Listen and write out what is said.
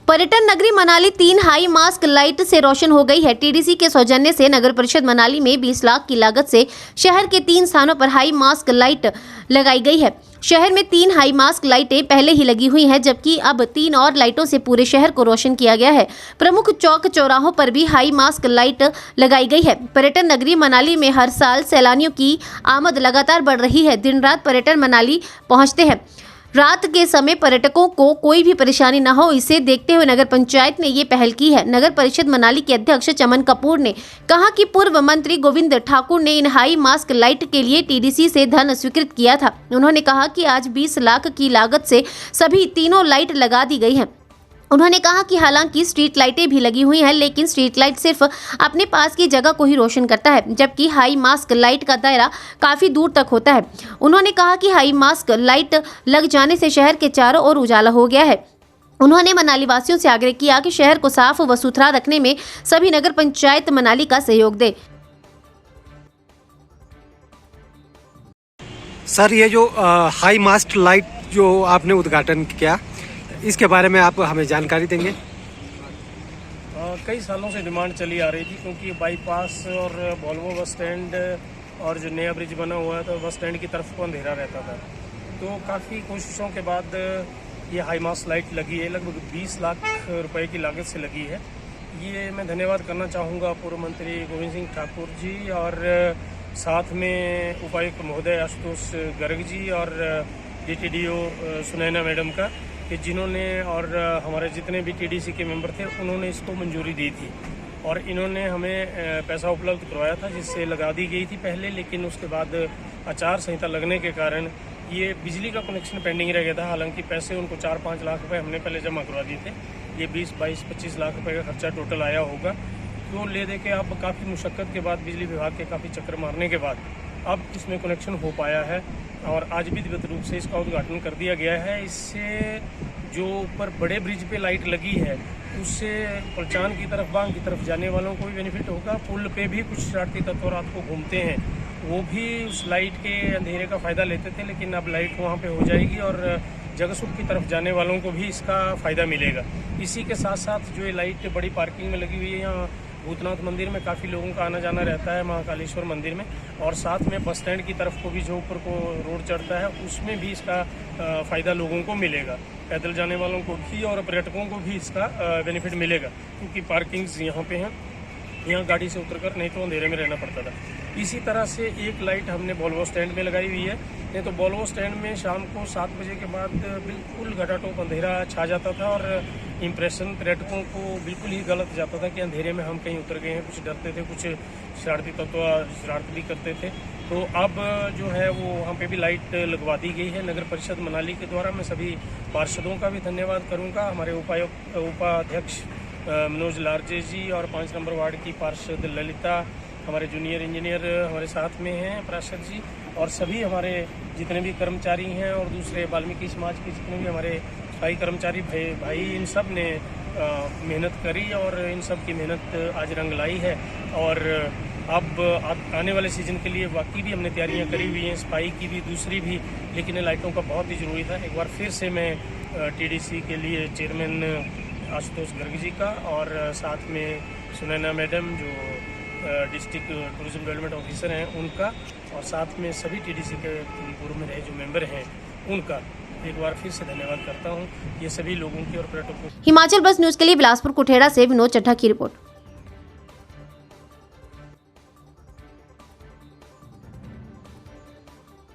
पर्यटन नगरी Manali 3 high mask light से रोशन हो गई है। टीडीसी के सौजन्य से नगर परिषद मनाली में 20 लाख की लागत से शहर के 3 स्थानों पर हाई मास्क लाइट लगाई गई है। शहर में 3 हाई मास्क लाइटें पहले ही लगी हुई हैं, जबकि अब 3 और लाइटों से पूरे शहर को रोशन किया गया है। प्रमुख चौक चौराहों पर भी हाई मास्क लाइट लगाई गई है। पर्यटन नगरी मनाली में हर साल सैलानियों की आमद लगातार बढ़ रही है। दिन रात पर्यटन मनाली पहुंचते हैं। रात के समय पर्यटकों को कोई भी परेशानी न हो, इसे देखते हुए नगर पंचायत ने ये पहल की है। नगर परिषद मनाली के अध्यक्ष चमन कपूर ने कहा कि पूर्व मंत्री गोविंद ठाकुर ने इन हाई मास्क लाइट के लिए टीडीसी से धन स्वीकृत किया था। उन्होंने कहा कि आज 20 लाख की लागत से सभी तीनों लाइट लगा दी गई हैं। उन्होंने कहा कि हालांकि स्ट्रीट लाइटें भी लगी हुई हैं, लेकिन स्ट्रीट लाइट सिर्फ अपने पास की जगह को ही रोशन करता है, जबकि हाई मास्क लाइट का दायरा काफी दूर तक होता है। उन्होंने कहा कि हाई मास्क लाइट लग जाने से शहर के चारों ओर उजाला हो गया है। उन्होंने मनाली वासियों से आग्रह किया कि शहर को साफ व सुथरा रखने में सभी नगर पंचायत मनाली का सहयोग दे। सर, ये जो हाई मास्ट लाइट जो आपने उद्घाटन किया, इसके बारे में आप हमें जानकारी देंगे? कई सालों से डिमांड चली आ रही थी, क्योंकि बाईपास और वॉल्वो बस स्टैंड और जो नया ब्रिज बना हुआ है तो बस स्टैंड की तरफ को अंधेरा रहता था। तो काफ़ी कोशिशों के बाद ये हाई मास्ट लाइट लगी है। लगभग 20 लाख रुपए की लागत से लगी है। ये मैं धन्यवाद करना चाहूँगा पूर्व मंत्री गोविंद सिंह ठाकुर जी और साथ में उपायुक्त महोदय आशुतोष गर्ग जी और DTDO सुनैना मैडम का, कि जिन्होंने और हमारे जितने भी टीडीसी के मेंबर थे उन्होंने इसको मंजूरी दी थी और इन्होंने हमें पैसा उपलब्ध करवाया था, जिससे लगा दी गई थी पहले। लेकिन उसके बाद आचार संहिता लगने के कारण ये बिजली का कनेक्शन पेंडिंग रह गया था। हालांकि पैसे उनको 4-5 लाख रुपए हमने पहले जमा करवा दिए थे। ये 20-22-25 लाख रुपए का खर्चा टोटल आया होगा। तो ले दे के अब काफ़ी मुशक्क़त के बाद, बिजली विभाग के काफ़ी चक्कर मारने के बाद अब इसमें कनेक्शन हो पाया है और आज विधिवत रूप से इसका उद्घाटन कर दिया गया है। इससे जो ऊपर बड़े ब्रिज पे लाइट लगी है, उससे पलचान की तरफ, बांग की तरफ जाने वालों को भी बेनिफिट होगा। पुल पे भी कुछ शरारती तत्व रात को घूमते हैं, वो भी उस लाइट के अंधेरे का फ़ायदा लेते थे, लेकिन अब लाइट वहाँ पे हो जाएगी और जगतसुख की तरफ जाने वालों को भी इसका फ़ायदा मिलेगा। इसी के साथ साथ जो ये लाइट बड़ी पार्किंग में लगी हुई है, यहाँ भूतनाथ मंदिर में काफ़ी लोगों का आना जाना रहता है, महाकालेश्वर मंदिर में, और साथ में बस स्टैंड की तरफ को भी जो ऊपर को रोड चढ़ता है उसमें भी इसका फ़ायदा लोगों को मिलेगा। पैदल जाने वालों को भी और पर्यटकों को भी इसका बेनिफिट मिलेगा, क्योंकि पार्किंग्स यहाँ पे हैं। यहाँ गाड़ी से उतरकर नहीं तो अंधेरे में रहना पड़ता था। इसी तरह से एक लाइट हमने वॉल्वो स्टैंड में लगाई हुई है। नहीं तो वॉल्वो स्टैंड में शाम को 7 बजे के बाद बिल्कुल घटाटोप अंधेरा छा जाता था और इम्प्रेशन पर्यटकों को बिल्कुल ही गलत जाता था कि अंधेरे में हम कहीं उतर गए हैं। कुछ डरते थे, कुछ शरारती तत्व शरारत भी करते थे। तो अब जो है वो वहाँ पे भी लाइट लगवा दी गई है नगर परिषद मनाली के द्वारा। मैं सभी पार्षदों का भी धन्यवाद करूँगा। हमारे उपाध्यक्ष मनोज लारजे जी और 5 नंबर वार्ड की पार्षद ललिता, हमारे जूनियर इंजीनियर हमारे साथ में हैं पार्षद जी, और सभी हमारे जितने भी कर्मचारी हैं और दूसरे वाल्मीकि समाज के जितने भी हमारे सफाई कर्मचारी भाई इन सब ने मेहनत करी और इन सब की मेहनत आज रंग लाई है। और अब आने वाले सीजन के लिए बाकी भी हमने तैयारियां करी हुई हैं, सफाई की भी, दूसरी भी, लेकिन लाइटों का बहुत ही ज़रूरी था। एक बार फिर से मैं TDC के लिए चेयरमैन आशुतोष गर्ग जी का और साथ में सुनैना मैडम जो डिस्ट्रिक्ट टूरिज्म डेवलपमेंट ऑफिसर हैं उनका, और साथ में सभी TDC के पूर्व में रहे जो मेंबर हैं उनका एक बार फिर से धन्यवाद करता हूं। ये सभी लोगों की और पर्यटकों। हिमाचल बस न्यूज के लिए बिलासपुर कुठेड़ा से विनोद चड्ढा की रिपोर्ट।